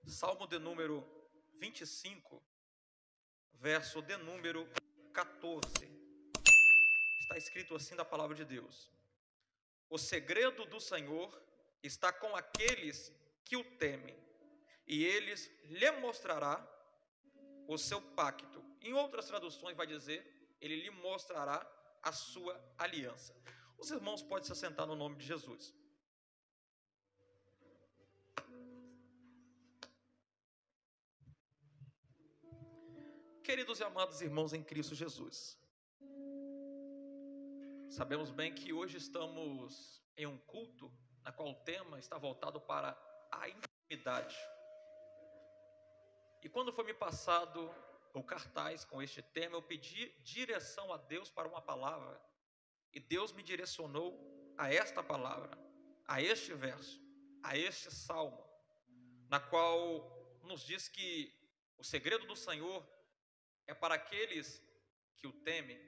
Salmo de número 25, verso de número 14. Está escrito assim da palavra de Deus: o segredo do Senhor está com aqueles que o temem, e eles lhe mostrará o seu pacto. Em outras traduções vai dizer, ele lhe mostrará a sua aliança. Os irmãos podem se assentar no nome de Jesus. Queridos e amados irmãos em Cristo Jesus, sabemos bem que hoje estamos em um culto na qual o tema está voltado para a intimidade. E quando foi me passado o cartaz com este tema, eu pedi direção a Deus para uma palavra, e Deus me direcionou a esta palavra, a este verso, a este salmo, na qual nos diz que o segredo do Senhor é para aqueles que o temem,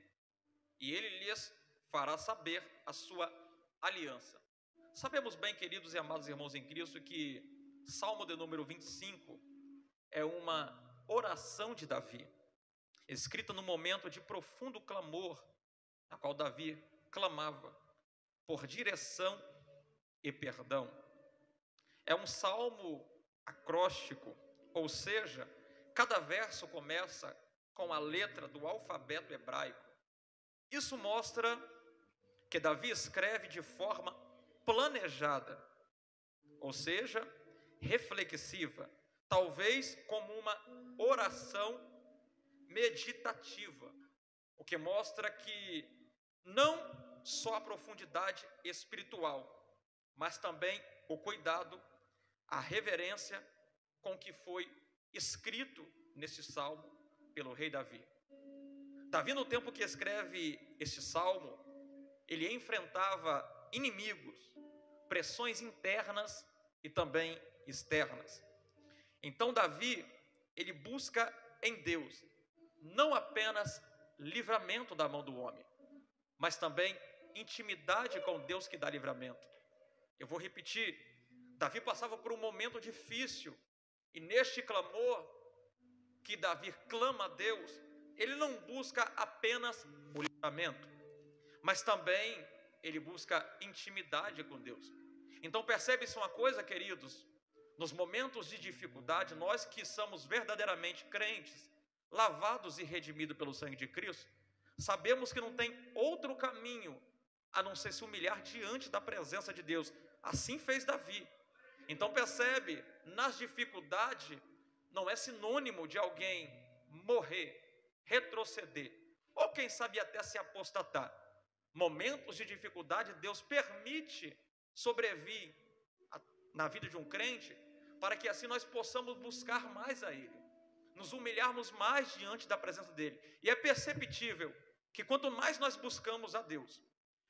e Ele lhes fará saber a sua aliança. Sabemos bem, queridos e amados irmãos em Cristo, que Salmo de número 25 é uma oração de Davi, escrita no momento de profundo clamor, na qual Davi clamava por direção e perdão. É um salmo acróstico, ou seja, cada verso começa com a letra do alfabeto hebraico. Isso mostra que Davi escreve de forma planejada, ou seja, reflexiva, talvez como uma oração meditativa, o que mostra que não só a profundidade espiritual, mas também o cuidado, a reverência com que foi escrito nesse salmo pelo rei Davi. Davi, no tempo que escreve este salmo, ele enfrentava inimigos, pressões internas e também externas. Então Davi, ele busca em Deus não apenas livramento da mão do homem, mas também intimidade com Deus que dá livramento. Eu vou repetir, Davi passava por um momento difícil, e neste clamor que Davi clama a Deus, ele não busca apenas o livramento, mas também ele busca intimidade com Deus. Então percebe-se uma coisa, queridos, nos momentos de dificuldade, nós que somos verdadeiramente crentes, lavados e redimidos pelo sangue de Cristo, sabemos que não tem outro caminho a não ser se humilhar diante da presença de Deus. Assim fez Davi. Então percebe, nas dificuldades não é sinônimo de alguém morrer, retroceder, ou quem sabe até se apostatar. Momentos de dificuldade Deus permite sobrevir na vida de um crente, para que assim nós possamos buscar mais a Ele, nos humilharmos mais diante da presença dEle. E é perceptível que quanto mais nós buscamos a Deus,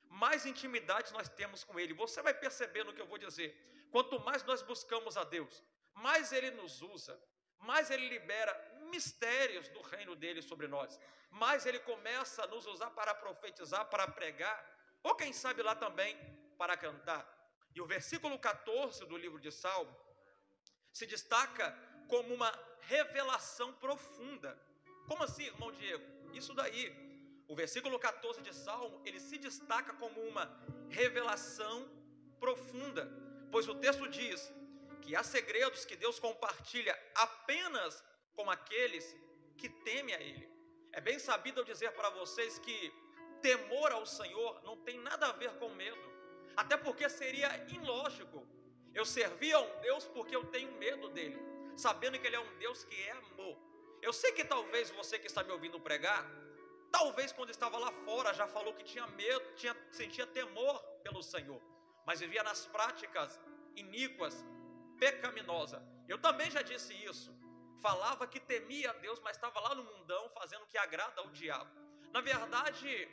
mais intimidade nós temos com Ele. Você vai perceber no que eu vou dizer. Quanto mais nós buscamos a Deus, mais Ele nos usa, mais Ele libera mistérios do reino dEle sobre nós, mais Ele começa a nos usar para profetizar, para pregar, ou quem sabe lá também para cantar. E o versículo 14 do livro de Salmo se destaca como uma revelação profunda. Como assim, irmão Diego? Isso daí, o versículo 14 de Salmo, ele se destaca como uma revelação profunda, pois o texto diz que há segredos que Deus compartilha apenas com aqueles que temem a Ele. É bem sabido eu dizer para vocês que temor ao Senhor não tem nada a ver com medo, até porque seria ilógico eu servir a um Deus porque eu tenho medo dele, sabendo que ele é um Deus que é amor. Eu sei que talvez você que está me ouvindo pregar, talvez quando estava lá fora já falou que tinha medo, sentia temor pelo Senhor, mas vivia nas práticas iníquas, pecaminosa. Eu também já disse isso, falava que temia a Deus, mas estava lá no mundão fazendo o que agrada ao diabo. Na verdade,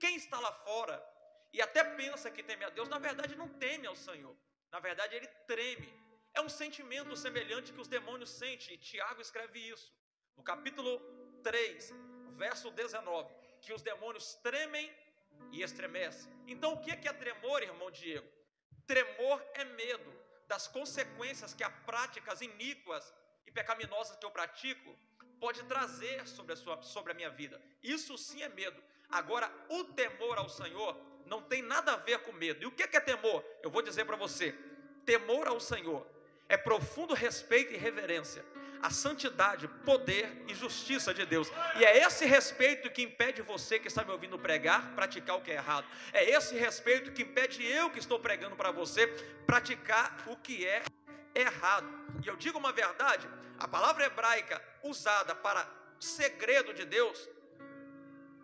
quem está lá fora e até pensa que teme a Deus, na verdade não teme ao Senhor, na verdade ele treme. É um sentimento semelhante que os demônios sentem, e Tiago escreve isso no capítulo 3, verso 19, que os demônios tremem e estremecem. Então o que é tremor, irmão Diego? Tremor é medo. das consequências que as práticas iníquas e pecaminosas que eu pratico pode trazer sobre a minha vida. Isso sim é medo. Agora, o temor ao Senhor não tem nada a ver com medo. E o que é temor? Eu vou dizer para você: temor ao Senhor é profundo respeito e reverência à santidade, poder e justiça de Deus. E é esse respeito que impede você que está me ouvindo pregar, praticar o que é errado. É esse respeito que impede eu que estou pregando para você, praticar o que é errado. E eu digo uma verdade: a palavra hebraica usada para segredo de Deus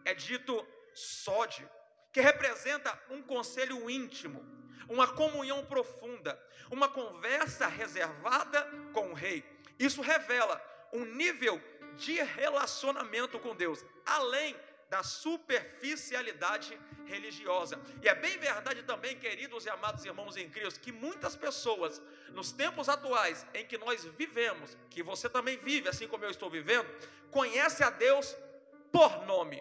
é dito sode, que representa um conselho íntimo, uma comunhão profunda, uma conversa reservada com o rei. Isso revela um nível de relacionamento com Deus, além da superficialidade religiosa. E é bem verdade também, queridos e amados irmãos em Cristo, que muitas pessoas, nos tempos atuais em que nós vivemos, que você também vive, assim como eu estou vivendo, conhecem a Deus por nome,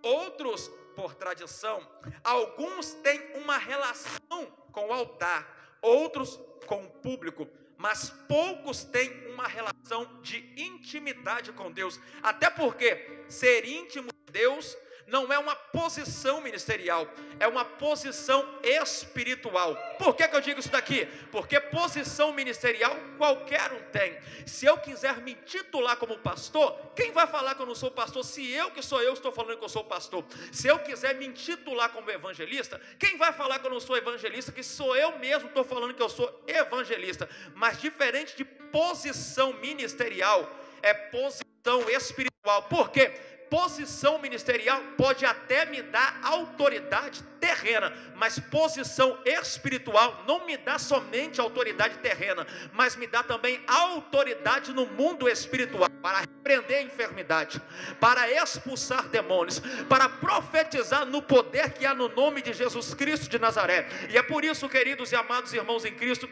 outros por tradição, alguns têm uma relação com o altar, outros com o público, mas poucos têm uma relação de intimidade com Deus. Até porque ser íntimo de Deus não é uma posição ministerial, é uma posição espiritual. Por que eu digo isso daqui? Porque posição ministerial qualquer um tem. Se eu quiser me titular como pastor, quem vai falar que eu não sou pastor? Se eu que sou eu estou falando que eu sou pastor. Se eu quiser me titular como evangelista, quem vai falar que eu não sou evangelista? Que sou eu mesmo estou falando que eu sou evangelista. Mas diferente de posição ministerial, é posição espiritual. Por quê? Posição ministerial pode até me dar autoridade terrena, mas posição espiritual não me dá somente autoridade terrena, mas me dá também autoridade no mundo espiritual, para repreender a enfermidade, para expulsar demônios, para profetizar no poder que há no nome de Jesus Cristo de Nazaré. E é por isso, queridos e amados irmãos em Cristo,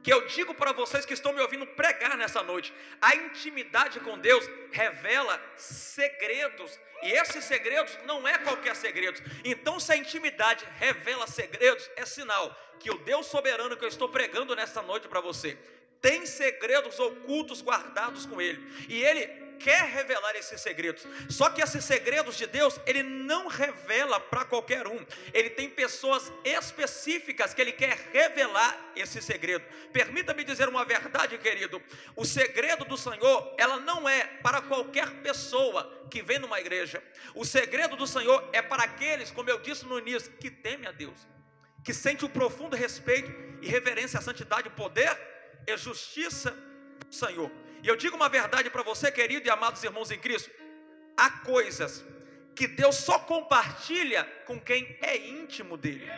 que eu digo para vocês que estão me ouvindo pregar nessa noite: a intimidade com Deus revela segredos, e esses segredos não é qualquer segredo. Então, se a intimidade revela segredos, é sinal que o Deus soberano que eu estou pregando nessa noite para você tem segredos ocultos guardados com Ele, e Ele quer revelar esses segredos. Só que esses segredos de Deus, Ele não revela para qualquer um. Ele tem pessoas específicas que Ele quer revelar esse segredo. Permita-me dizer uma verdade, querido: o segredo do Senhor, ela não é para qualquer pessoa que vem numa igreja. O segredo do Senhor é para aqueles, como eu disse no início, que temem a Deus, que sente um profundo respeito e reverência à santidade, poder e justiça do Senhor. E eu digo uma verdade para você, querido e amados irmãos em Cristo: há coisas que Deus só compartilha com quem é íntimo dele.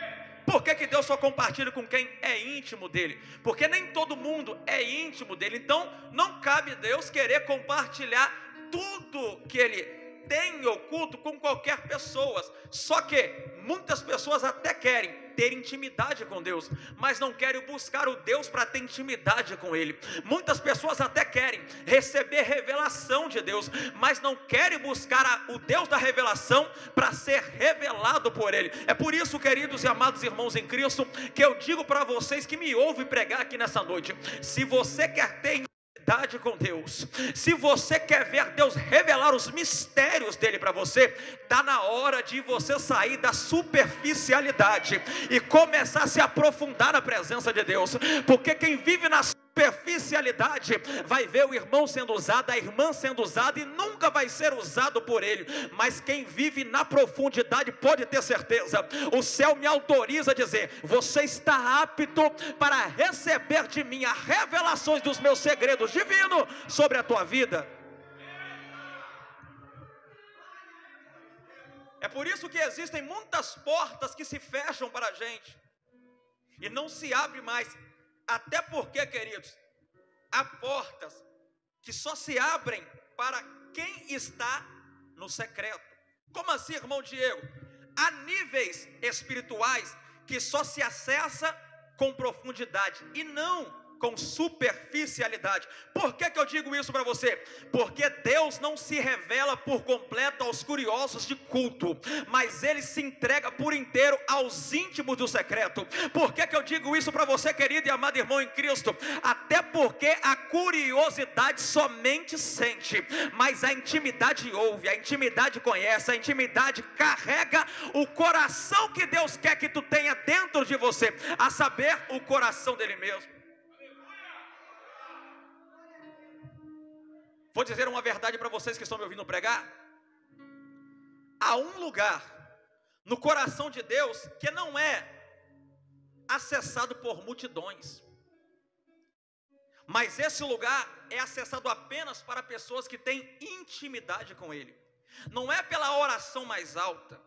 Por que Deus só compartilha com quem é íntimo dele? Porque nem todo mundo é íntimo dele. Então não cabe Deus querer compartilhar tudo que ele tem oculto com qualquer pessoa. Só que muitas pessoas até querem ter intimidade com Deus, mas não querem buscar o Deus para ter intimidade com Ele. Muitas pessoas até querem receber revelação de Deus, mas não querem buscar o Deus da revelação para ser revelado por Ele. É por isso, queridos e amados irmãos em Cristo, que eu digo para vocês que me ouvem pregar aqui nessa noite: se você quer ter com Deus, se você quer ver Deus revelar os mistérios dele para você, está na hora de você sair da superficialidade e começar a se aprofundar na presença de Deus. Porque quem vive na superficialidade vai ver o irmão sendo usado, a irmã sendo usada, e nunca vai ser usado por ele. Mas quem vive na profundidade pode ter certeza, o céu me autoriza a dizer: você está apto para receber de mim as revelações dos meus segredos divinos sobre a tua vida. É por isso que existem muitas portas que se fecham para a gente e não se abre mais. Até porque, queridos, há portas que só se abrem para quem está no secreto. Como assim, irmão Diego? Há níveis espirituais que só se acessa com profundidade, e não com superficialidade. Por que eu digo isso para você? Porque Deus não se revela por completo aos curiosos de culto, mas Ele se entrega por inteiro aos íntimos do secreto. Por que eu digo isso para você, querido e amado irmão em Cristo? Até porque a curiosidade somente sente, mas a intimidade ouve, a intimidade conhece, a intimidade carrega o coração que Deus quer que tu tenha dentro de você, a saber, o coração dele mesmo. Vou dizer uma verdade para vocês que estão me ouvindo pregar. Há um lugar no coração de Deus que não é acessado por multidões, mas esse lugar é acessado apenas para pessoas que têm intimidade com Ele. Não é pela oração mais alta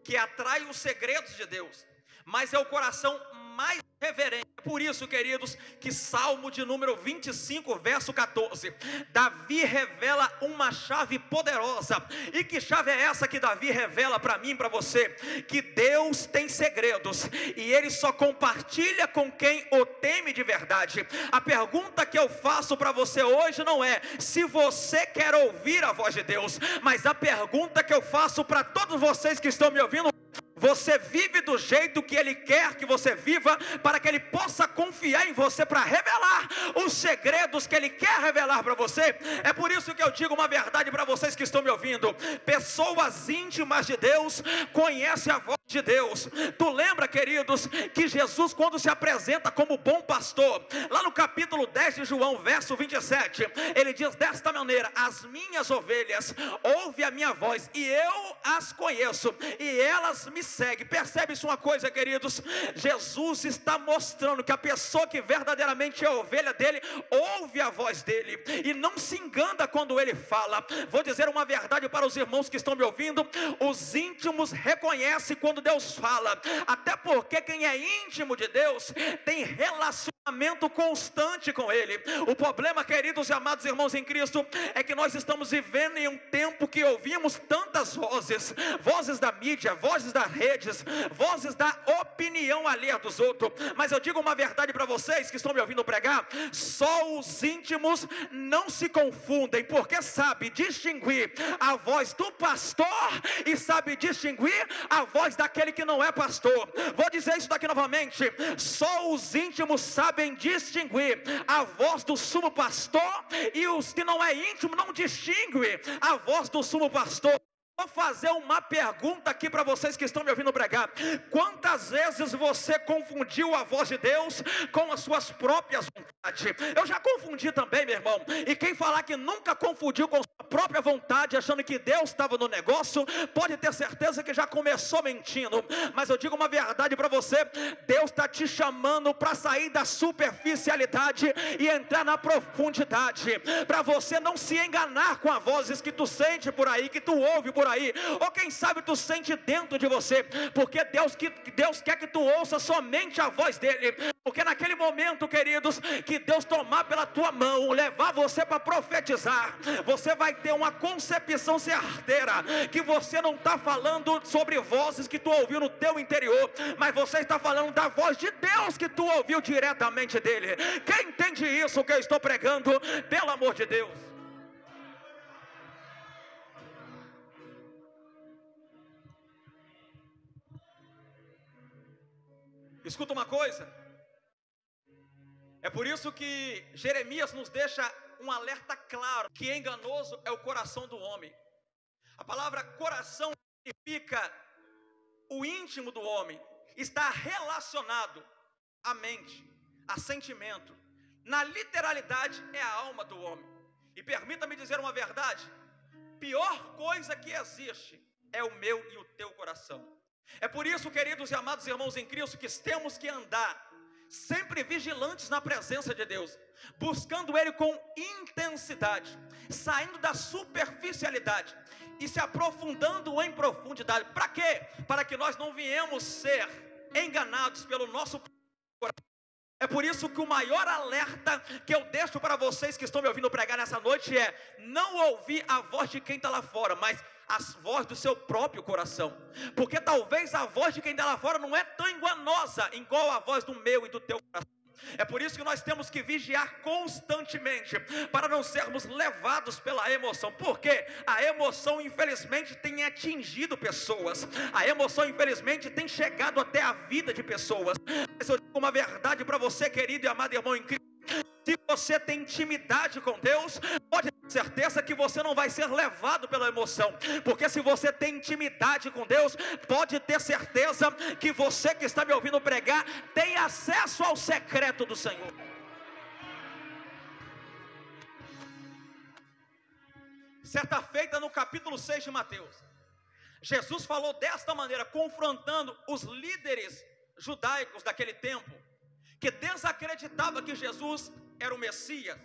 que atrai os segredos de Deus, mas é o coração mais reverente. Por isso, queridos, que Salmo de número 25, verso 14, Davi revela uma chave poderosa. E que chave é essa que Davi revela para mim e para você? Que Deus tem segredos e Ele só compartilha com quem o teme de verdade. A pergunta que eu faço para você hoje não é se você quer ouvir a voz de Deus, mas a pergunta que eu faço para todos vocês que estão me ouvindo: você vive do jeito que Ele quer que você viva, para que Ele possa confiar em você para revelar os segredos que Ele quer revelar para você? É por isso que eu digo uma verdade para vocês que estão me ouvindo: pessoas íntimas de Deus conhecem a voz de Deus. Tu lembra, queridos, que Jesus, quando se apresenta como bom pastor, lá no capítulo 10 de João, verso 27, Ele diz desta maneira: as minhas ovelhas ouvem a minha voz, e eu as conheço, e elas me segue. Percebe-se uma coisa, queridos? Jesus está mostrando que a pessoa que verdadeiramente é ovelha dele ouve a voz dele e não se engana quando ele fala. Vou dizer uma verdade para os irmãos que estão me ouvindo: os íntimos reconhecem quando Deus fala, até porque quem é íntimo de Deus tem relacionamento constante com Ele. O problema, queridos e amados irmãos em Cristo, é que nós estamos vivendo em um tempo que ouvimos tantas vozes, vozes da mídia, vozes das redes, vozes da opinião alheia dos outros. Mas eu digo uma verdade para vocês que estão me ouvindo pregar: só os íntimos não se confundem, porque sabe distinguir a voz do pastor e sabe distinguir a voz daquele que não é pastor. Vou dizer isso daqui novamente: só os íntimos sabem distinguir a voz do sumo pastor, e os que não é íntimo não distinguem a voz do sumo pastor. Vou fazer uma pergunta aqui para vocês que estão me ouvindo pregar: quantas vezes você confundiu a voz de Deus com as suas próprias vontades? Eu já confundi também, meu irmão. E quem falar que nunca confundiu com sua própria vontade, achando que Deus estava no negócio, pode ter certeza que já começou mentindo. Mas eu digo uma verdade para você: Deus está te chamando para sair da superficialidade e entrar na profundidade, para você não se enganar com as vozes que tu sente por aí, que tu ouve por aí, ou quem sabe tu sente dentro de você, porque Deus quer que tu ouça somente a voz dele. Porque naquele momento, queridos, que Deus tomar pela tua mão, levar você para profetizar, você vai ter uma concepção certeira que você não está falando sobre vozes que tu ouviu no teu interior, mas você está falando da voz de Deus que tu ouviu diretamente dele. Quem entende isso que eu estou pregando, pelo amor de Deus? Escuta uma coisa: é por isso que Jeremias nos deixa um alerta claro, que enganoso é o coração do homem. A palavra coração significa o íntimo do homem, está relacionado à mente, a sentimento. Na literalidade é a alma do homem. E permita-me dizer uma verdade: pior coisa que existe é o meu e o teu coração. É por isso, queridos e amados irmãos em Cristo, que temos que andar sempre vigilantes na presença de Deus, buscando Ele com intensidade, saindo da superficialidade e se aprofundando em profundidade. Para quê? Para que nós não viemos ser enganados pelo nosso coração. É por isso que o maior alerta que eu deixo para vocês que estão me ouvindo pregar nessa noite é: não ouvir a voz de quem está lá fora, mas a voz do seu próprio coração. Porque talvez a voz de quem está lá fora não é tão enganosa igual a voz do meu e do teu coração. É por isso que nós temos que vigiar constantemente, para não sermos levados pela emoção, porque a emoção infelizmente tem atingido pessoas, a emoção infelizmente tem chegado até a vida de pessoas. Mas eu digo uma verdade para você, querido e amado irmão em Cristo: se você tem intimidade com Deus, pode ter certeza que você não vai ser levado pela emoção, porque se você tem intimidade com Deus, pode ter certeza que você que está me ouvindo pregar tem acesso ao secreto do Senhor. Certa feita, no capítulo 6 de Mateus, Jesus falou desta maneira, confrontando os líderes judaicos daquele tempo, que desacreditava que Jesus era o Messias,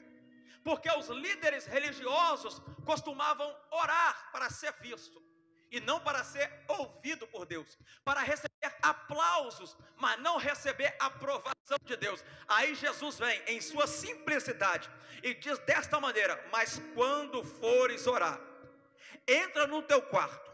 porque os líderes religiosos costumavam orar para ser visto, e não para ser ouvido por Deus, para receber aplausos, mas não receber aprovação de Deus. Aí Jesus vem em sua simplicidade e diz desta maneira: mas quando fores orar, entra no teu quarto,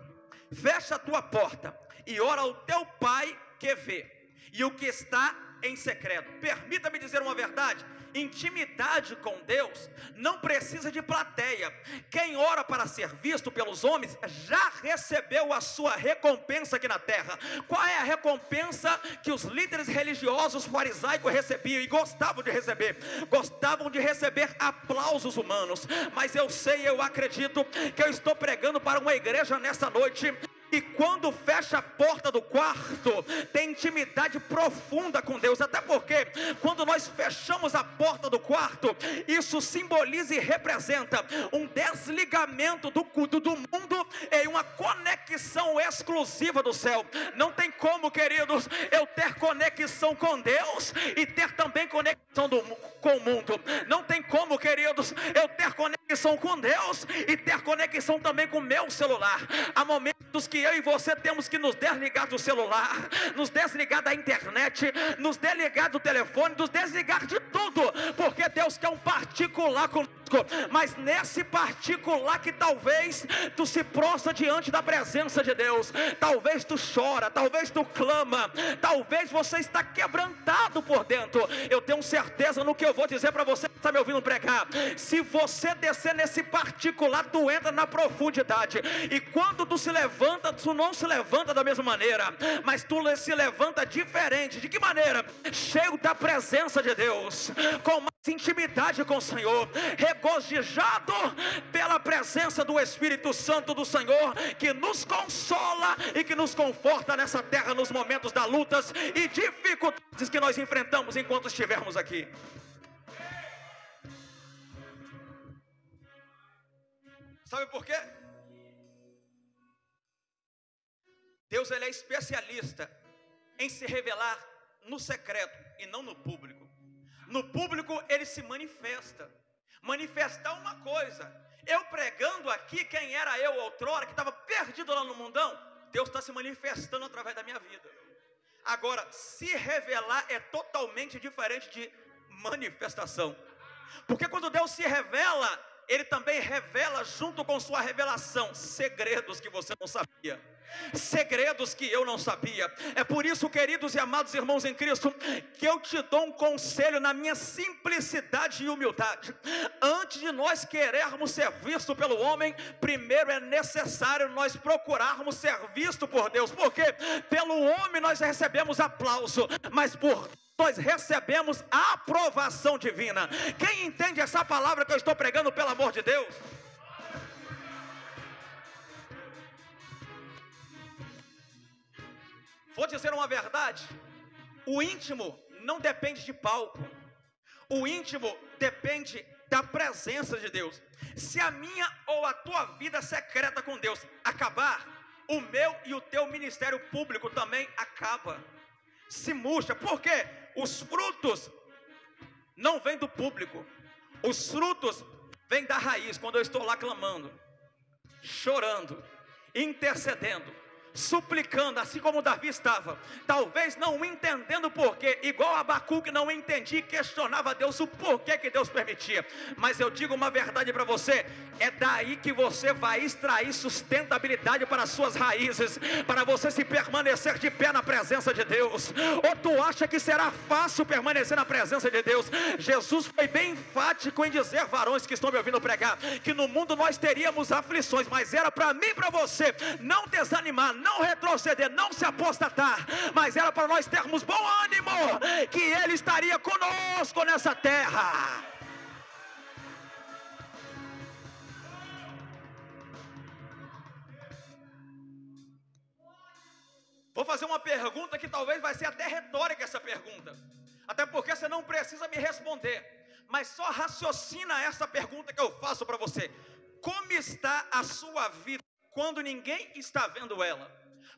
fecha a tua porta e ora ao teu pai que vê, e o que está em secreto. Permita-me dizer uma verdade: intimidade com Deus não precisa de plateia. Quem ora para ser visto pelos homens já recebeu a sua recompensa aqui na terra. Qual é a recompensa que os líderes religiosos farisaicos recebiam e gostavam de receber? Gostavam de receber aplausos humanos. Mas eu sei, eu acredito que eu estou pregando para uma igreja nesta noite, e quando fecha a porta do quarto, tem intimidade profunda com Deus. Até porque quando nós fechamos a porta do quarto, isso simboliza e representa um desligamento do mundo e uma conexão exclusiva do céu. Não tem como, queridos, eu ter conexão com Deus e ter também conexão com o mundo. Não tem como, queridos, eu ter conexão com Deus e ter conexão também com o meu celular. Há momentos que eu e você temos que nos desligar do celular, nos desligar da internet, nos desligar do telefone, nos desligar de tudo, porque Deus quer um particular conosco. Mas nesse particular que talvez tu se prostra diante da presença de Deus, talvez tu chora, talvez tu clama, talvez você está quebrantado por dentro. Eu tenho certeza no que eu vou dizer para você que está me ouvindo pregar: se você descer nesse particular, tu entra na profundidade, e quando tu se levanta, tu não se levanta da mesma maneira, mas tu se levanta diferente. De que maneira? Cheio da presença de Deus, com mais intimidade com o Senhor, regozijado pela presença do Espírito Santo do Senhor, que nos consola e que nos conforta nessa terra nos momentos das lutas e dificuldades que nós enfrentamos enquanto estivermos aqui. Sabe por quê? Deus, ele é especialista em se revelar no secreto e não no público. No público ele se manifesta. Manifestar uma coisa, eu pregando aqui, quem era eu outrora, que estava perdido lá no mundão, Deus está se manifestando através da minha vida. Agora, se revelar é totalmente diferente de manifestação, porque quando Deus se revela, Ele também revela junto com sua revelação segredos que você não sabia, segredos que eu não sabia. É por isso, queridos e amados irmãos em Cristo, que eu te dou um conselho na minha simplicidade e humildade. Antes de nós querermos ser vistos pelo homem, primeiro é necessário nós procurarmos ser vistos por Deus, porque pelo homem nós recebemos aplauso, mas por nós recebemos a aprovação divina. Quem entende essa palavra que eu estou pregando, pelo amor de Deus? Vou dizer uma verdade: o íntimo não depende de palco, o íntimo depende da presença de Deus. Se a minha ou a tua vida secreta com Deus acabar, o meu e o teu ministério público também acaba, se murcha. Por quê? Os frutos não vêm do público, os frutos vêm da raiz. Quando eu estou lá clamando, chorando, intercedendo, suplicando, assim como Davi estava, talvez não entendendo o porquê, igual Abacuque não entendia e questionava Deus o porquê que Deus permitia. Mas eu digo uma verdade para você: é daí que você vai extrair sustentabilidade para as suas raízes, para você se permanecer de pé na presença de Deus. Ou tu acha que será fácil permanecer na presença de Deus? Jesus foi bem enfático em dizer, varões que estão me ouvindo pregar, que no mundo nós teríamos aflições, mas era para mim e para você não desanimar, não retroceder, não se apostatar, mas era para nós termos bom ânimo, que Ele estaria conosco nessa terra. Vou fazer uma pergunta que talvez vai ser até retórica essa pergunta, até porque você não precisa me responder, mas só raciocina essa pergunta que eu faço para você: como está a sua vida quando ninguém está vendo ela?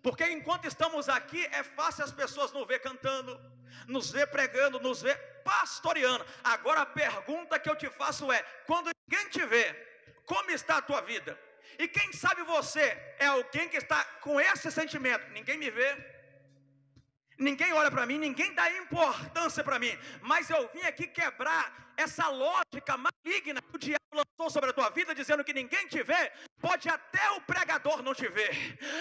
Porque enquanto estamos aqui é fácil as pessoas nos ver cantando, nos ver pregando, nos ver pastoreando. Agora a pergunta que eu te faço é: quando ninguém te vê, como está a tua vida? E quem sabe você é alguém que está com esse sentimento: ninguém me vê, ninguém olha para mim, ninguém dá importância para mim. Mas eu vim aqui quebrar essa lógica maligna que o diabo lançou sobre a tua vida, dizendo que ninguém te vê. Pode até o pregador não te ver,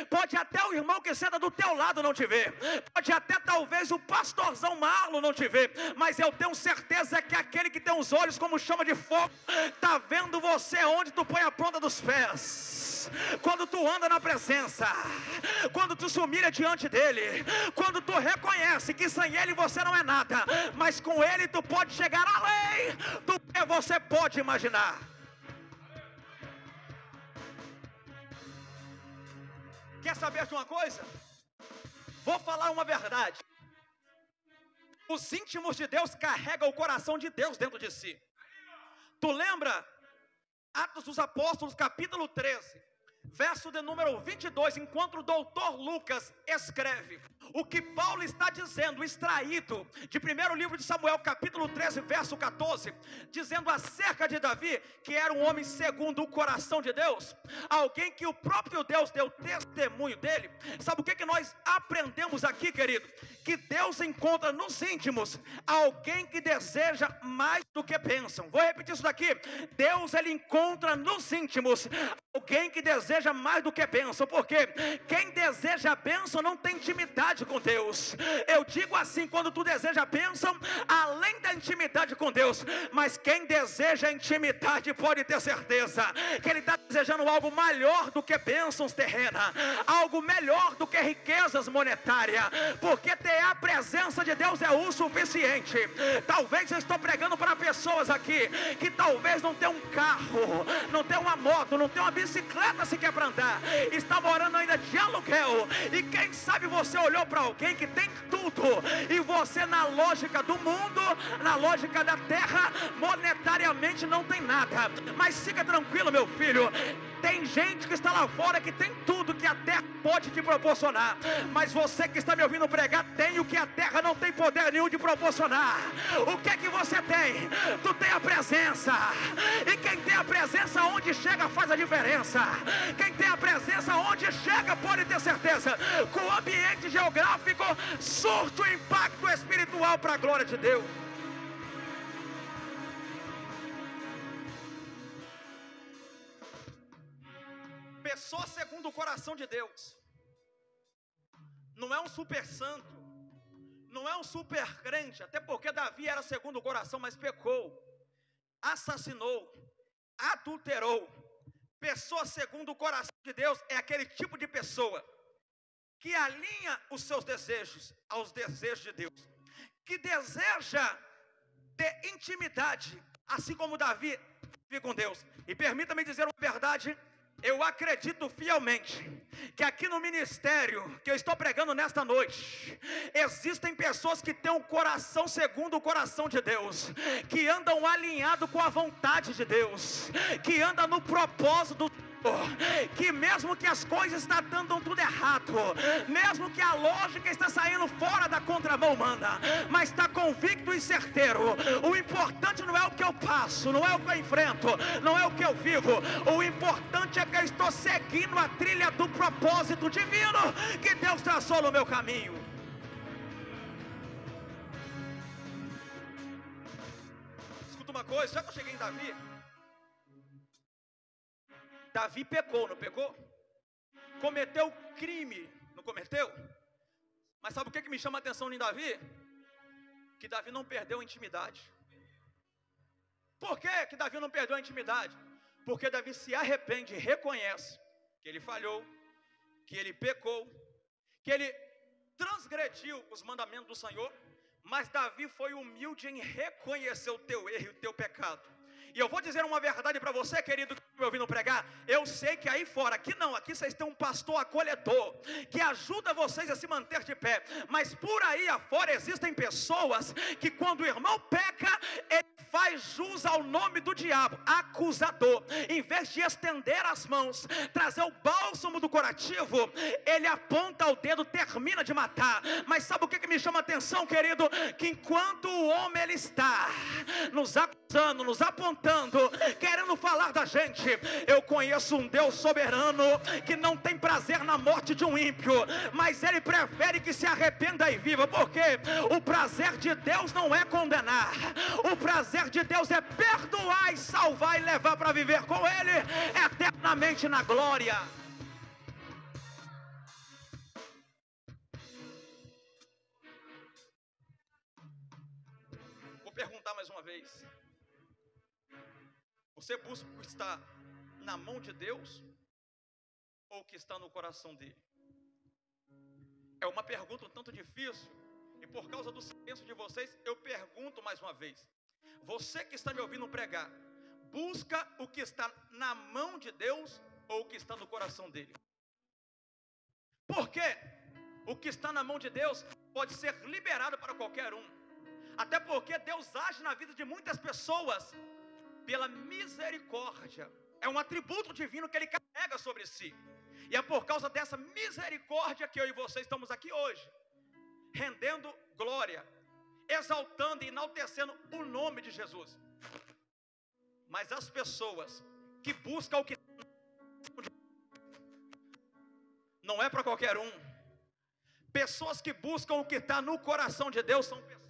pode até o irmão que senta do teu lado não te ver, pode até talvez o pastorzão Marlon não te ver, mas eu tenho certeza que aquele que tem os olhos como chama de fogo está vendo você onde tu põe a ponta dos pés, quando tu anda na presença, quando tu se humilha diante dele, quando tu reconhece que sem ele você não é nada, mas com ele tu pode chegar além do que você pode imaginar. Quer saber de uma coisa? Vou falar uma verdade. Os íntimos de Deus carregam o coração de Deus dentro de si. Tu lembra Atos dos Apóstolos, capítulo 13, verso de número 22, enquanto o doutor Lucas escreve o que Paulo está dizendo, extraído de 1º livro de Samuel, capítulo 13, verso 14, dizendo acerca de Davi, que era um homem segundo o coração de Deus, alguém que o próprio Deus deu testemunho dele. Sabe o que nós aprendemos aqui, querido? Que Deus encontra nos íntimos alguém que deseja mais do que pensam. Vou repetir isso daqui: Deus, ele encontra nos íntimos alguém que deseja mais do que bênção, porque quem deseja bênção não tem intimidade com Deus. Eu digo assim: quando tu deseja bênção, além da intimidade com Deus, mas quem deseja intimidade pode ter certeza que ele está desejando algo maior do que bênçãos terrenas, algo melhor do que riquezas monetárias, porque ter a presença de Deus é o suficiente. Talvez eu estou pregando para pessoas aqui que talvez não tenham um carro, não tenham uma moto, não tenham uma bicicleta sequer para andar, está morando ainda de aluguel, e quem sabe você olhou para alguém que tem tudo, e você, na lógica do mundo, na lógica da terra, monetariamente não tem nada. Mas fica tranquilo, meu filho, tem gente que está lá fora que tem tudo que a terra pode te proporcionar, mas você que está me ouvindo pregar tem o que a terra não tem poder nenhum de proporcionar. O que é que você tem? Tu tem a presença, e quem tem a presença onde chega faz a diferença. Quem tem a presença onde chega pode ter certeza que o ambiente geográfico surte o impacto espiritual para a glória de Deus. Pessoa segundo o coração de Deus não é um super santo, não é um super crente, até porque Davi era segundo o coração, mas pecou, assassinou, adulterou. Pessoa segundo o coração de Deus é aquele tipo de pessoa que alinha os seus desejos aos desejos de Deus, que deseja ter intimidade, assim como Davi vive com Deus. E permita-me dizer uma verdade: eu acredito fielmente que aqui no ministério que eu estou pregando nesta noite, existem pessoas que têm um coração segundo o coração de Deus, que andam alinhado com a vontade de Deus, que andam no propósito do, que mesmo que as coisas estão dando tudo errado, mesmo que a lógica está saindo fora da contramão humana, mas está convicto e certeiro. O importante não é é o que eu passo, não é o que eu enfrento, não é o que eu vivo. O importante é que eu estou seguindo a trilha do propósito divino que Deus traçou no meu caminho. Escuta uma coisa, já que eu cheguei em Davi, Davi pecou, não pecou? Cometeu crime, não cometeu? Mas sabe o que me chama a atenção em Davi? Que Davi não perdeu a intimidade. Por que Davi não perdeu a intimidade? Porque Davi se arrepende, reconhece que ele falhou, que ele pecou, que ele transgrediu os mandamentos do Senhor, mas Davi foi humilde em reconhecer o teu erro e o teu pecado. E eu vou dizer uma verdade para você, querido, que está me ouvindo pregar. Eu sei que aí fora, aqui não, aqui vocês têm um pastor acolhedor, que ajuda vocês a se manter de pé. Mas por aí afora existem pessoas que quando o irmão peca, ele faz jus ao nome do diabo, acusador. Em vez de estender as mãos, trazer o bálsamo do curativo, ele aponta o dedo, termina de matar. Mas sabe o que me chama a atenção, querido? Que enquanto o homem ele está nos acusando, nos apontando, querendo falar da gente, eu conheço um Deus soberano que não tem prazer na morte de um ímpio, mas ele prefere que se arrependa e viva. Porque o prazer de Deus não é condenar, o prazer de Deus é perdoar e salvar e levar para viver com ele eternamente na glória. Vou perguntar mais uma vez: você busca o que está na mão de Deus ou o que está no coração dele? É uma pergunta um tanto difícil, e por causa do silêncio de vocês, eu pergunto mais uma vez: você que está me ouvindo pregar, busca o que está na mão de Deus ou o que está no coração dele? Porque o que está na mão de Deus pode ser liberado para qualquer um, até porque Deus age na vida de muitas pessoas pela misericórdia. É um atributo divino que ele carrega sobre si, e é por causa dessa misericórdia que eu e você estamos aqui hoje, rendendo glória, exaltando e enaltecendo o nome de Jesus. Mas as pessoas que buscam o que não é para qualquer um. Pessoas que buscam o que está no coração de Deus são pessoas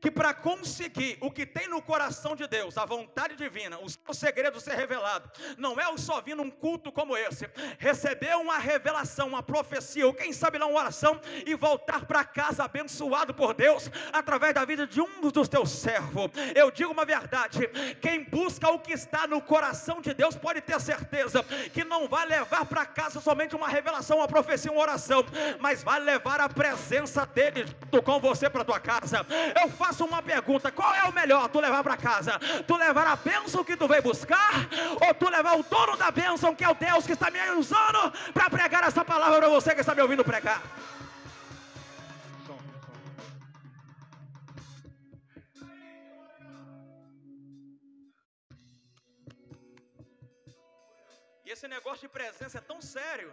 que, para conseguir o que tem no coração de Deus, a vontade divina, o seu segredo ser revelado, não é o só vir num culto como esse, receber uma revelação, uma profecia, ou quem sabe lá uma oração, e voltar para casa abençoado por Deus, através da vida de um dos teus servos. Eu digo uma verdade: quem busca o que está no coração de Deus, pode ter certeza que não vai levar para casa somente uma revelação, uma profecia, uma oração, mas vai levar a presença dele junto com você para a tua casa. Eu faço uma pergunta: qual é o melhor, tu levar para casa? Tu levar a bênção que tu veio buscar, ou tu levar o dono da bênção, que é o Deus que está me usando para pregar essa palavra para você que está me ouvindo pregar? E esse negócio de presença é tão sério,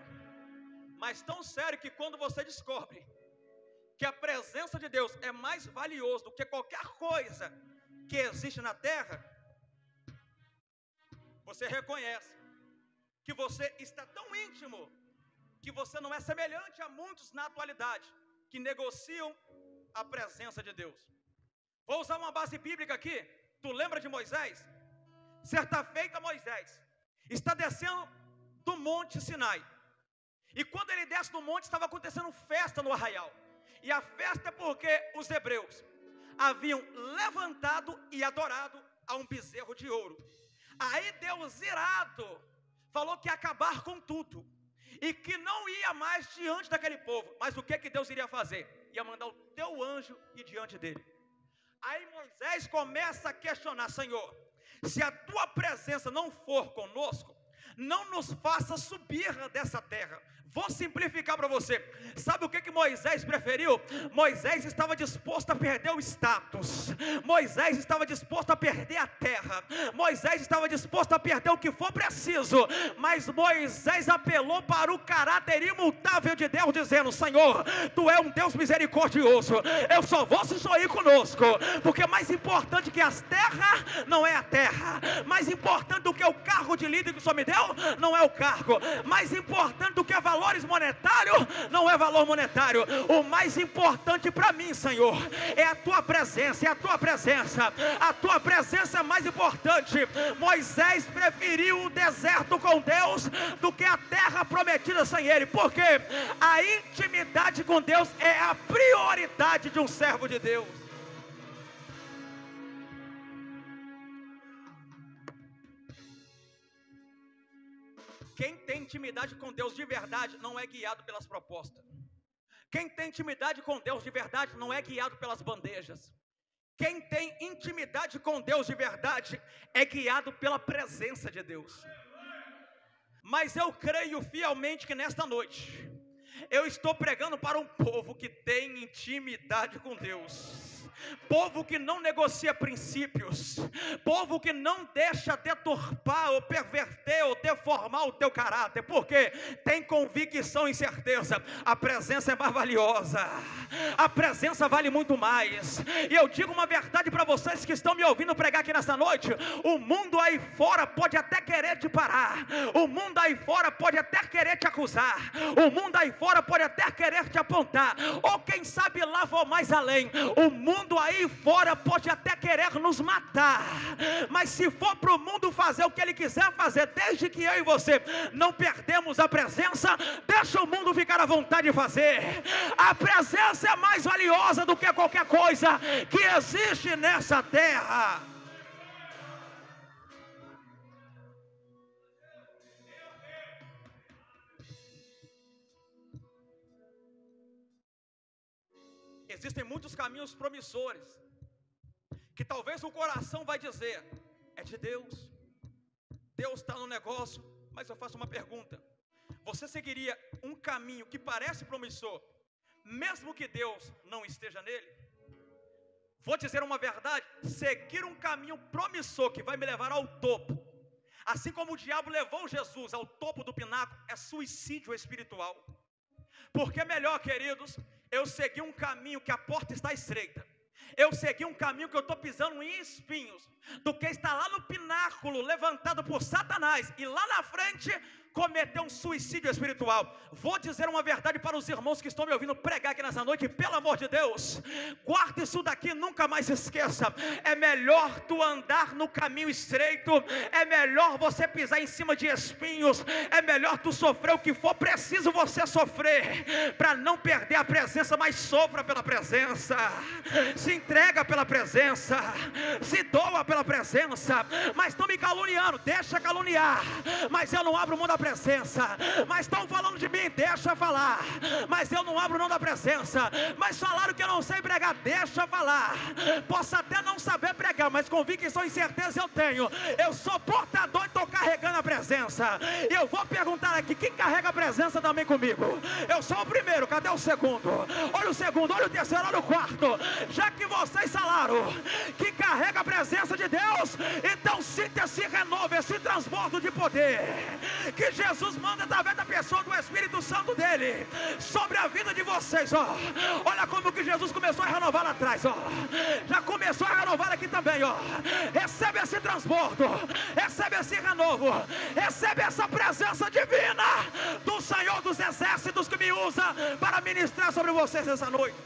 mas tão sério, que quando você descobre que a presença de Deus é mais valiosa do que qualquer coisa que existe na terra, você reconhece que você está tão íntimo, que você não é semelhante a muitos na atualidade, que negociam a presença de Deus. Vou usar uma base bíblica aqui. Tu lembra de Moisés? Certa feita, Moisés está descendo do monte Sinai, e quando ele desce do monte, estava acontecendo festa no arraial. E a festa é porque os hebreus haviam levantado e adorado a um bezerro de ouro. Aí Deus, irado, falou que ia acabar com tudo, e que não ia mais diante daquele povo. Mas o que Deus iria fazer? Ia mandar o teu anjo ir diante dele. Aí Moisés começa a questionar: Senhor, se a tua presença não for conosco, não nos faça subir dessa terra, Vou simplificar para você. Sabe o que Moisés preferiu? Moisés estava disposto a perder o status, Moisés estava disposto a perder a terra, Moisés estava disposto a perder o que for preciso, mas Moisés apelou para o caráter imutável de Deus, dizendo: Senhor, Tu és um Deus misericordioso, eu só vou se só ir conosco, porque mais importante que as terras não é a terra, mais importante do que o cargo de líder que o Senhor me deu não é o cargo, mais importante do que valores monetários não é valor monetário. O mais importante para mim, Senhor, é a Tua presença, é a Tua presença. A Tua presença é mais importante. Moisés preferiu o deserto com Deus do que a terra prometida sem Ele, porque a intimidade com Deus é a prioridade de um servo de Deus. Quem tem intimidade com Deus de verdade não é guiado pelas propostas. Quem tem intimidade com Deus de verdade não é guiado pelas bandejas. Quem tem intimidade com Deus de verdade é guiado pela presença de Deus. Mas eu creio fielmente que nesta noite eu estou pregando para um povo que tem intimidade com Deus. Povo que não negocia princípios, povo que não deixa deturpar ou perverter ou deformar o teu caráter, porque tem convicção e certeza. A presença é mais valiosa, a presença vale muito mais. E eu digo uma verdade para vocês que estão me ouvindo pregar aqui nessa noite: o mundo aí fora pode até querer te parar, o mundo aí fora pode até querer te acusar, o mundo aí fora pode até querer te apontar, ou quem sabe lá vou mais além, o mundo aí fora pode até querer nos matar, mas se for para o mundo fazer o que ele quiser fazer, desde que eu e você não perdemos a presença, deixa o mundo ficar à vontade de fazer. A presença é mais valiosa do que qualquer coisa que existe nessa terra. Existem muitos caminhos promissores que talvez o coração vai dizer: é de Deus, Deus está no negócio. Mas eu faço uma pergunta: você seguiria um caminho que parece promissor, mesmo que Deus não esteja nele? Vou dizer uma verdade: seguir um caminho promissor que vai me levar ao topo, assim como o diabo levou Jesus ao topo do pináculo, é suicídio espiritual. Porque é melhor, queridos, eu segui um caminho que a porta está estreita, eu segui um caminho que eu estou pisando em espinhos, do que estar lá no pináculo levantado por Satanás e lá na frente cometer um suicídio espiritual. Vou dizer uma verdade para os irmãos que estão me ouvindo pregar aqui nessa noite: pelo amor de Deus, guarde isso daqui, nunca mais se esqueça. É melhor tu andar no caminho estreito, é melhor você pisar em cima de espinhos, é melhor tu sofrer o que for preciso você sofrer, para não perder a presença, mas sofra pela presença, se entrega pela presença, se doa pela presença. Mas estão me caluniando, deixa caluniar, mas eu não abro mão da presença. Mas estão falando de mim, deixa falar, mas eu não abro mão da presença. Mas falaram que eu não sei pregar, deixa falar. Posso até não saber pregar, mas convicção e certeza eu tenho. Eu sou portador e estou carregando a presença. E eu vou perguntar aqui: quem carrega a presença também comigo? Eu sou o primeiro, cadê o segundo? Olha o segundo, olha o terceiro, olha o quarto. Já que vocês falaram que carrega a presença de Deus, então sinta esse renovo, esse transbordo de poder que Jesus manda através da pessoa do Espírito Santo dele sobre a vida de vocês. Ó, olha como que Jesus começou a renovar lá atrás, ó. Já começou a renovar aqui também, ó. Recebe esse transbordo, recebe esse renovo, recebe essa presença divina do Senhor dos Exércitos, que me usa para ministrar sobre vocês essa noite.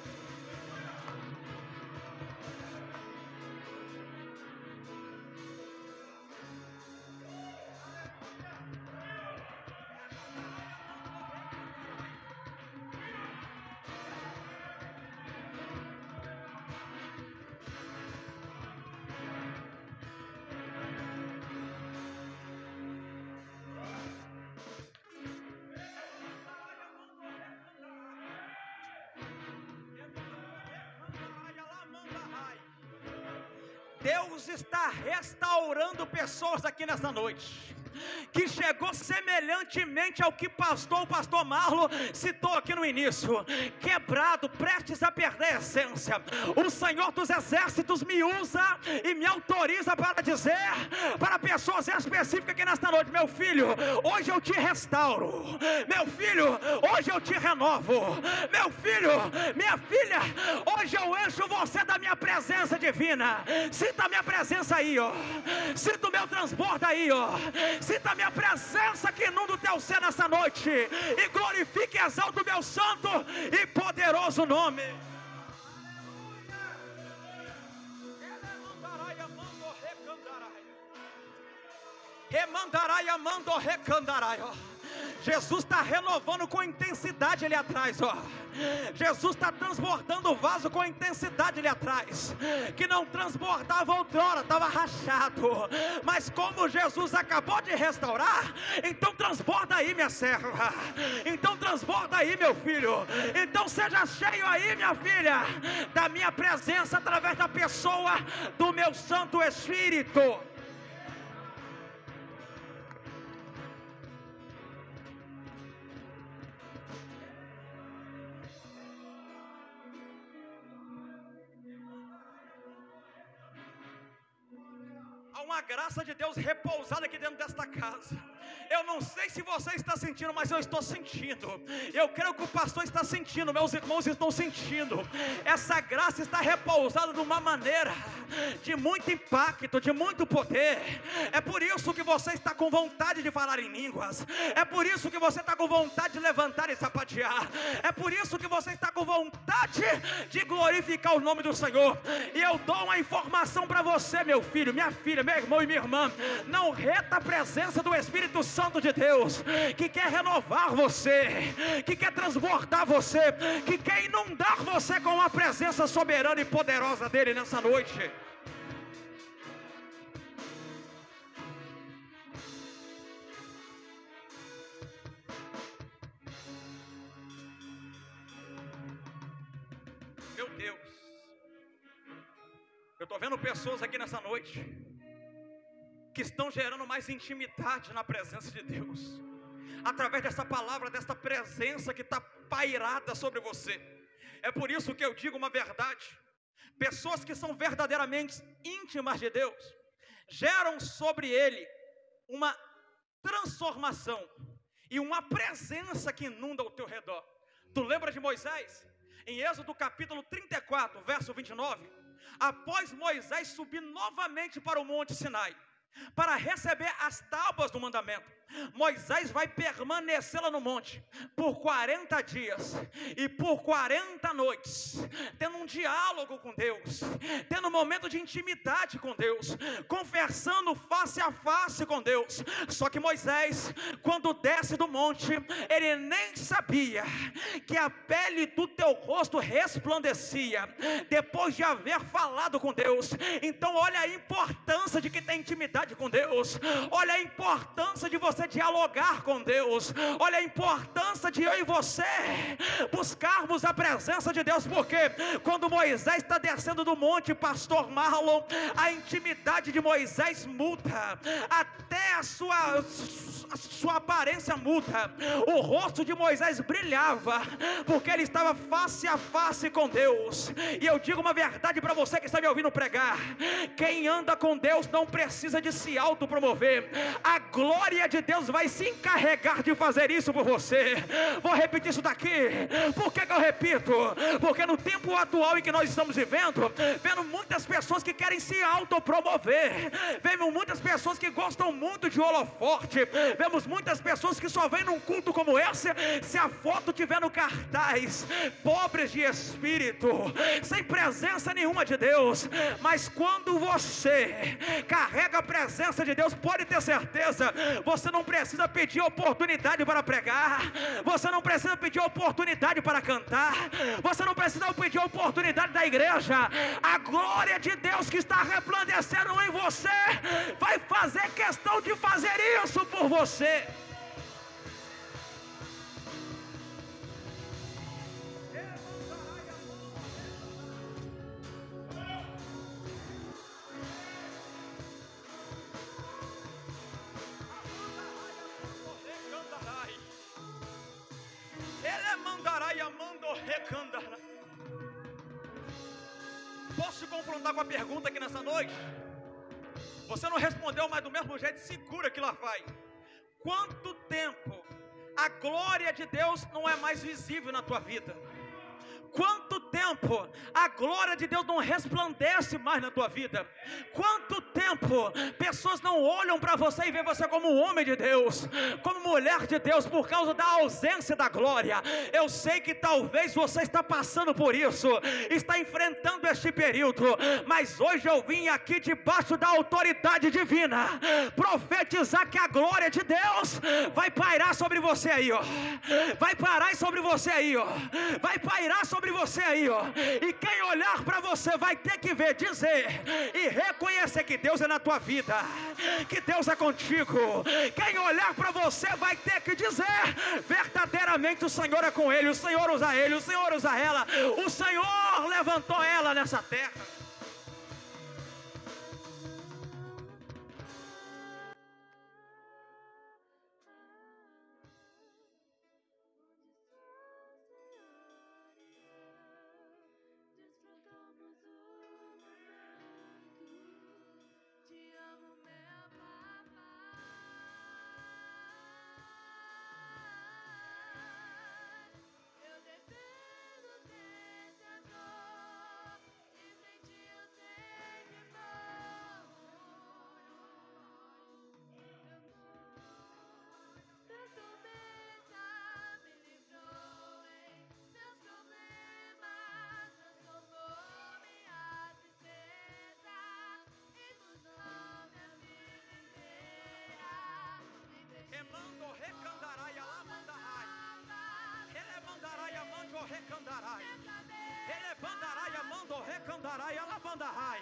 Deus está restaurando pessoas aqui nessa noite. que chegou semelhantemente ao que o pastor Marlon citou aqui no início, quebrado, prestes a perder a essência. O Senhor dos Exércitos me usa e me autoriza para dizer para pessoas específicas aqui nesta noite: meu filho, hoje eu te restauro, meu filho, hoje eu te renovo, meu filho, minha filha, hoje eu encho você da minha presença divina. Sinta a minha presença aí, ó. Sinta o meu transbordo aí, ó. Sinta a minha presença que inunda o teu ser nessa noite, e glorifique e exalta o meu santo e poderoso nome. Jesus está renovando com intensidade ali atrás, ó. Jesus está transbordando o vaso com intensidade ali atrás, que não transbordava outrora, estava rachado, mas como Jesus acabou de restaurar, então transborda aí, minha serva, então transborda aí, meu filho, então seja cheio aí, minha filha, da minha presença através da pessoa do meu Santo Espírito. Uma graça de Deus repousada aqui dentro desta casa. Eu não sei se você está sentindo, mas eu estou sentindo. Eu creio que o pastor está sentindo, meus irmãos estão sentindo. Essa graça está repousada de uma maneira de muito impacto, de muito poder. É por isso que você está com vontade de falar em línguas. É por isso que você está com vontade de levantar e sapatear. É por isso que você está com vontade de glorificar o nome do Senhor. E eu dou uma informação para você, meu filho, minha filha, meu irmão e minha irmã: não reta a presença do Espírito Santo de Deus, que quer renovar você, que quer transbordar você, que quer inundar você com a presença soberana e poderosa dele nessa noite. Meu Deus, eu estou vendo pessoas aqui nessa noite que estão gerando mais intimidade na presença de Deus, através dessa palavra, dessa presença que está pairada sobre você. É por isso que eu digo uma verdade: pessoas que são verdadeiramente íntimas de Deus, geram sobre ele uma transformação e uma presença que inunda ao teu redor. Tu lembra de Moisés? Em Êxodo capítulo 34, verso 29, após Moisés subir novamente para o monte Sinai, para receber as tábuas do mandamento, Moisés vai permanecer lá no monte por 40 dias e por 40 noites, tendo um diálogo com Deus, tendo um momento de intimidade com Deus, conversando face a face com Deus. Só que Moisés, quando desce do monte, ele nem sabia que a pele do teu rosto resplandecia depois de haver falado com Deus. Então olha a importância de quem tem intimidade com Deus, olha a importância de você dialogar com Deus, olha a importância de eu e você buscarmos a presença de Deus, porque quando Moisés está descendo do monte, pastor Marlon, a intimidade de Moisés muda, até a sua aparência muda, o rosto de Moisés brilhava, porque ele estava face a face com Deus. E eu digo uma verdade para você que está me ouvindo pregar: quem anda com Deus não precisa de se autopromover, a glória de Deus vai se encarregar de fazer isso por você. Vou repetir isso daqui. Por que eu repito? Porque no tempo atual em que nós estamos vivendo, vendo muitas pessoas que querem se autopromover, vemos muitas pessoas que gostam muito de holofote, vemos muitas pessoas que só vêm num culto como esse se a foto tiver no cartaz, pobres de espírito, sem presença nenhuma de Deus. Mas quando você carrega a presença de Deus, pode ter certeza, você não precisa pedir oportunidade para pregar, você não precisa pedir oportunidade para cantar, você não precisa pedir oportunidade da igreja. A glória de Deus que está resplandecendo em você vai fazer questão de fazer isso por você. confrontar com a pergunta aqui nessa noite. Você não respondeu, mas do mesmo jeito segura que lá vai. Quanto tempo a glória de Deus não é mais visível na tua vida? Quanto tempo a glória de Deus não resplandece mais na tua vida? Quanto tempo pessoas não olham para você e veem você como um homem de Deus, como mulher de Deus, por causa da ausência da glória? Eu sei que talvez você está passando por isso, está enfrentando este período, mas hoje eu vim aqui debaixo da autoridade divina, profetizar que a glória de Deus vai pairar sobre você aí, ó. Vai parar sobre você aí, ó. Vai pairar sobre você aí, ó. E quem olhar para você vai ter que ver, dizer e reconhecer que Deus é na tua vida, que Deus é contigo. Quem olhar para você vai ter que dizer: verdadeiramente o Senhor é com ele, o Senhor usa ele, o Senhor usa ela, o Senhor levantou ela nessa terra. Remando recandarai, alamandarai. Elemandarai, amando recandarai. Elevandarai, amando recandarai, alamandarai.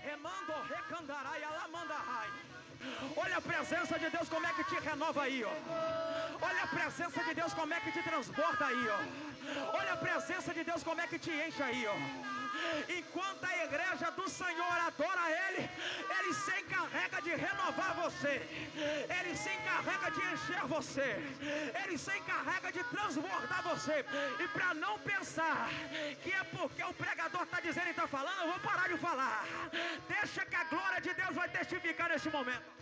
Remando recandarai, alamandarai. Olha a presença de Deus como é que te renova aí, ó. Olha a presença de Deus como é que te transborda aí, ó. Olha a presença de Deus como é que te enche aí, ó. Enquanto a igreja do Senhor adora Ele, Ele se encarrega de renovar você, Ele se encarrega de encher você, Ele se encarrega de transbordar você. E para não pensar que é porque o pregador está dizendo e está falando, eu vou parar de falar. Deixa que a glória de Deus vai testificar neste momento.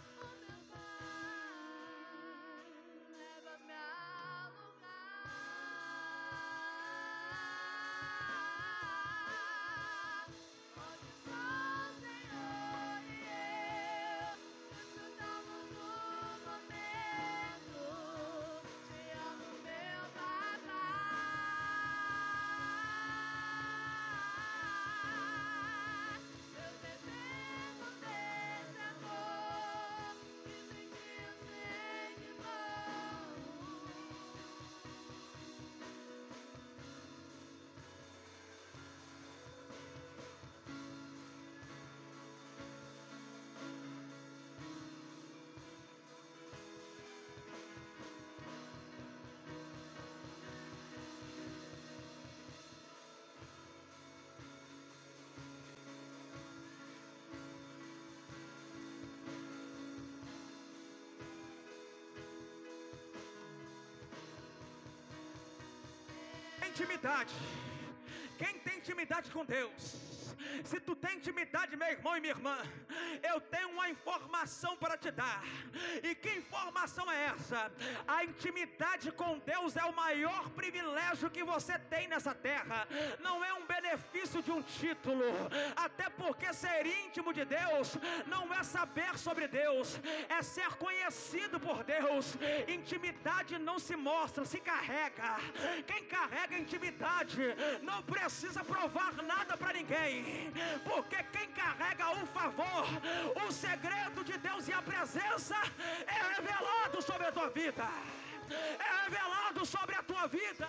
Intimidade. Quem tem intimidade com Deus? Se tu tem intimidade, meu irmão e minha irmã, eu tenho uma informação para te dar. E que informação é essa? A intimidade com Deus é o maior privilégio que você tem nessa terra. Não é um benefício de um título, até porque ser íntimo de Deus não é saber sobre Deus, é ser conhecido por Deus. Intimidade não se mostra, se carrega. Quem carrega intimidade não precisa provar nada para ninguém, porque quem carrega o favor, o segredo de Deus e a presença é revelado sobre a tua vida, é revelado sobre a tua vida.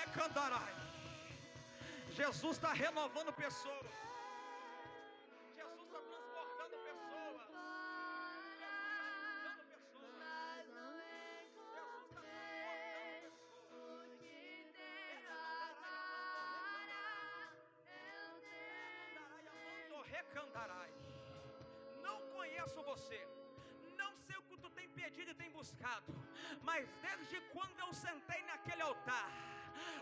recandarai. Jesus está renovando pessoas. Jesus está transportando pessoas. Recandarai. Não conheço você, não sei o que tu tem pedido e tem buscado, mas desde quando eu sentei naquele altar,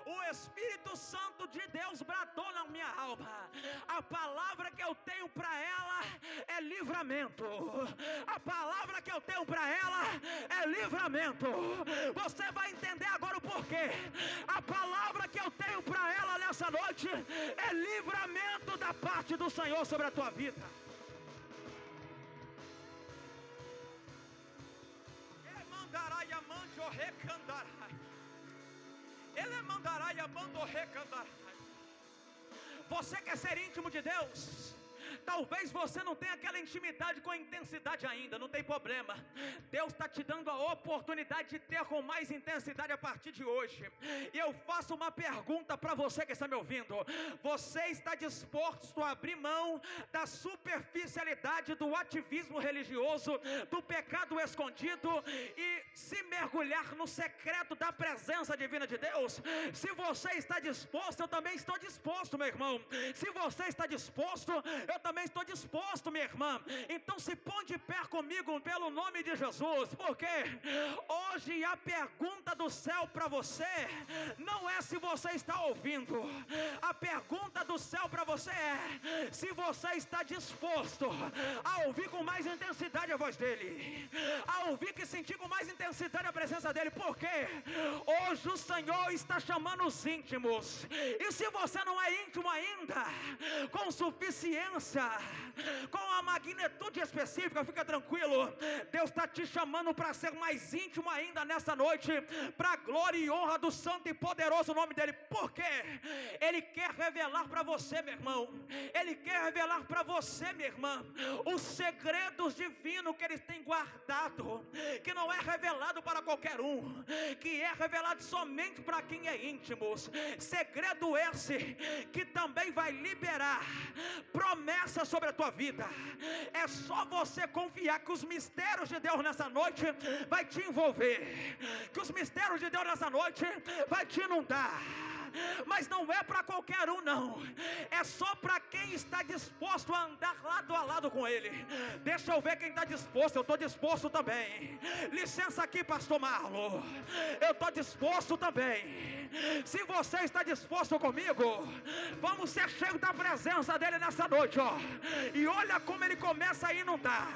o Espírito Santo de Deus bradou na minha alma. A palavra que eu tenho para ela é livramento. A palavra que eu tenho para ela é livramento. Você vai entender agora o porquê. A palavra que eu tenho para ela nessa noite é livramento da parte do Senhor sobre a tua vida. Ele mandará e amante o recandará. Ele mandará e amando o recandará. Você quer ser íntimo de Deus? Talvez você não tenha aquela intimidade com intensidade ainda, não tem problema. Deus está te dando a oportunidade de ter com mais intensidade a partir de hoje. E eu faço uma pergunta para você que está me ouvindo. Você está disposto a abrir mão da superficialidade, do ativismo religioso, do pecado escondido e se mergulhar no secreto da presença divina de Deus? Se você está disposto, eu também estou disposto, meu irmão. Se você está disposto, eu também estou disposto, minha irmã. Então se põe de pé comigo pelo nome de Jesus, porque hoje a pergunta do céu para você não é se você está ouvindo. A pergunta do céu para você é se você está disposto a ouvir com mais intensidade a voz dele, a ouvir e sentir com mais intensidade a presença dele, porque hoje o Senhor está chamando os íntimos. E se você não é íntimo ainda, com suficiência, com a magnitude específica, fica tranquilo, Deus está te chamando para ser mais íntimo ainda nessa noite, para a glória e honra do santo e poderoso nome dele. Porque Ele quer revelar para você, meu irmão, Ele quer revelar para você, minha irmã, os segredos divinos que Ele tem guardado, que não é revelado para qualquer um, que é revelado somente para quem é íntimo. Segredo esse que também vai liberar promessa sobre a tua vida. É só você confiar que os mistérios de Deus nessa noite vai te envolver, que os mistérios de Deus nessa noite vai te inundar. Mas não é para qualquer um, não. É só para quem está disposto a andar lado a lado com Ele. Deixa eu ver quem está disposto. Eu estou disposto também. Licença aqui, pastor Marlon. Eu estou disposto também. Se você está disposto comigo, vamos ser cheios da presença dEle nessa noite, ó. E olha como Ele começa a inundar.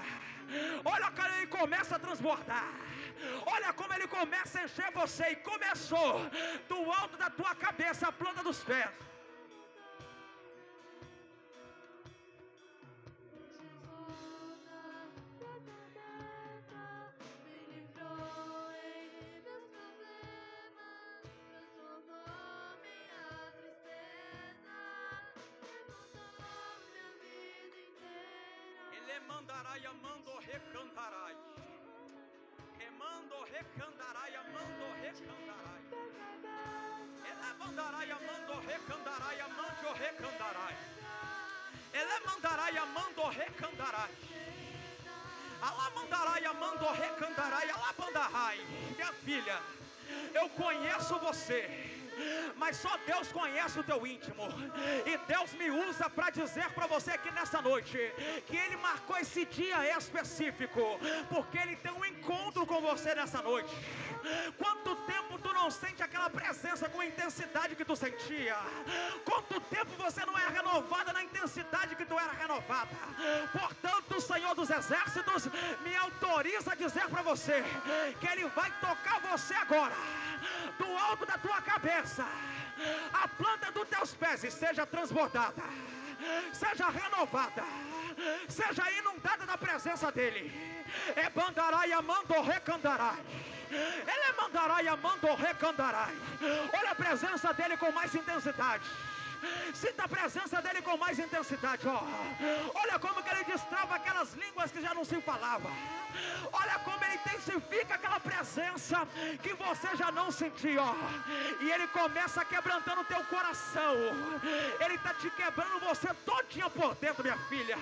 Olha como Ele começa a transbordar. Olha como Ele começa a encher você. E começou do alto da tua cabeça, a planta dos pés. Ele mandará e amando recantarai. Remando recandarai, amando recandarai. Ele mandará e amando recandarai, amando recandarai. Ele mandará e amando recandarai. Alá mandará e amando recandarai, alá mandarai. Minha filha, eu conheço você, mas só Deus conhece o teu íntimo. E Deus me usa para dizer para você aqui nessa noite que Ele marcou esse dia específico porque Ele tem um encontro com você nessa noite. Quanto tempo tu não sente aquela presença com a intensidade que tu sentia? Quanto tempo você não é renovada na intensidade que tu era renovada? Portanto, o Senhor dos Exércitos me autoriza a dizer para você que Ele vai tocar você agora, do alto da tua cabeça, a planta dos teus pés, e seja transbordada, seja renovada, seja inundada da presença dEle. É bandarai amando recandarai. Ele mandará e amando recandarai. Olha a presença dEle com mais intensidade. Sinta a presença dele com mais intensidade, ó. Olha como que ele destrava aquelas línguas que já não se falava. Olha como ele intensifica aquela presença que você já não sentia, ó. E ele começa quebrantando o teu coração. Ele está te quebrando você todinha por dentro, minha filha,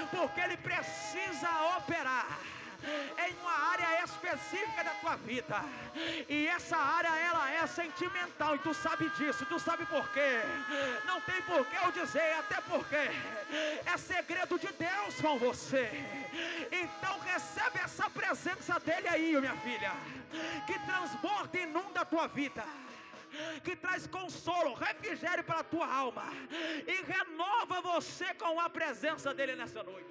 porque ele precisa operar em uma área específica da tua vida, e essa área ela é sentimental, e tu sabe disso, tu sabe por quê? Não tem por que eu dizer, até porque é segredo de Deus com você. Então recebe essa presença dele aí, minha filha, que transborda e inunda a tua vida, que traz consolo, refrigério para a tua alma, e renova você com a presença dele nessa noite.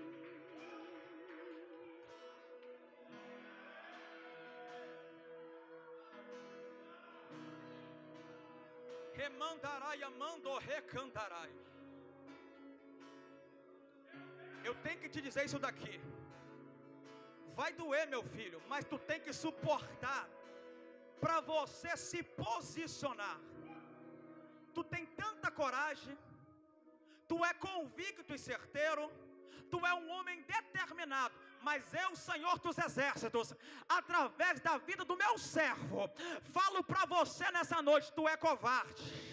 Remandarai, amando, recantarai. Eu tenho que te dizer isso daqui. Vai doer, meu filho, mas tu tem que suportar para você se posicionar. Tu tem tanta coragem, tu é convicto e certeiro, tu é um homem determinado, mas eu, Senhor dos Exércitos, através da vida do meu servo, falo para você nessa noite: tu é covarde.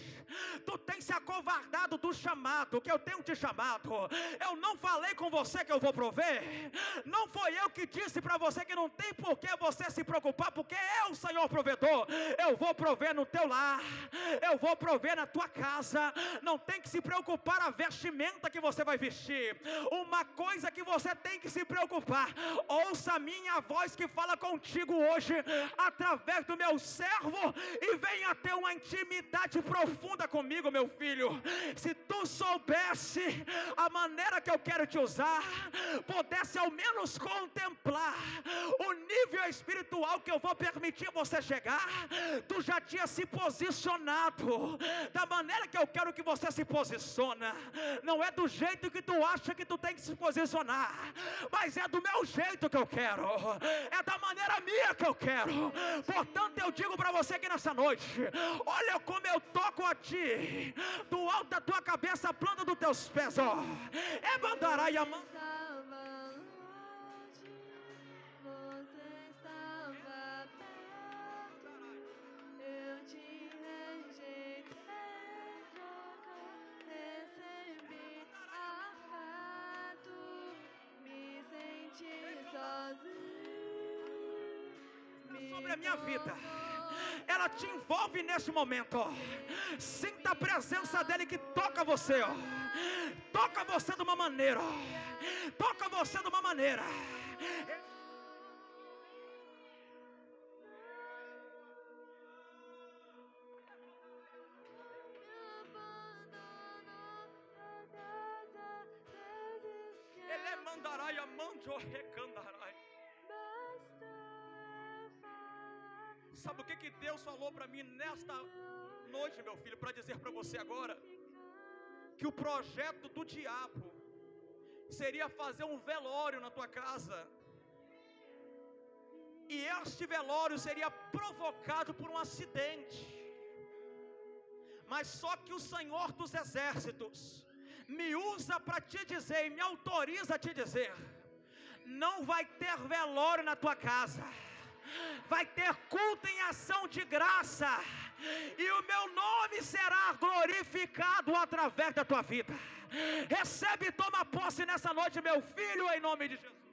Tu tem se acovardado do chamado que eu tenho te chamado. Eu não falei com você que eu vou prover. Não foi eu que disse para você que não tem por que você se preocupar, porque eu, Senhor provedor, eu vou prover no teu lar, eu vou prover na tua casa. Não tem que se preocupar a vestimenta que você vai vestir. Uma coisa que você tem que se preocupar: ouça a minha voz que fala contigo hoje através do meu servo, e venha ter uma intimidade profunda comigo, meu filho. Se tu soubesse a maneira que eu quero te usar, pudesse ao menos contemplar o nível espiritual que eu vou permitir você chegar, tu já tinha se posicionado da maneira que eu quero que você se posiciona. Não é do jeito que tu acha que tu tem que se posicionar, mas é do meu jeito que eu quero, é da maneira minha que eu quero. Portanto, eu digo para você que nessa noite: olha como eu toco a ti, do alto da tua cabeça, a planta dos teus pés, ó. É mandarai a mão. Sobre a minha vida, ela te envolve nesse momento, ó. Sinta a presença dele que toca você, ó. Toca você de uma maneira, ó. Toca você de uma maneira. Ele mandarai, amando, recandarai. Sabe o que Deus falou para mim nesta noite, meu filho, para dizer para você agora? Que o projeto do diabo seria fazer um velório na tua casa, e este velório seria provocado por um acidente. Mas só que o Senhor dos Exércitos me usa para te dizer, e me autoriza a te dizer: não vai ter velório na tua casa, vai ter culto em ação de graça, e o meu nome será glorificado através da tua vida. Recebe e toma posse nessa noite, meu filho, em nome de Jesus.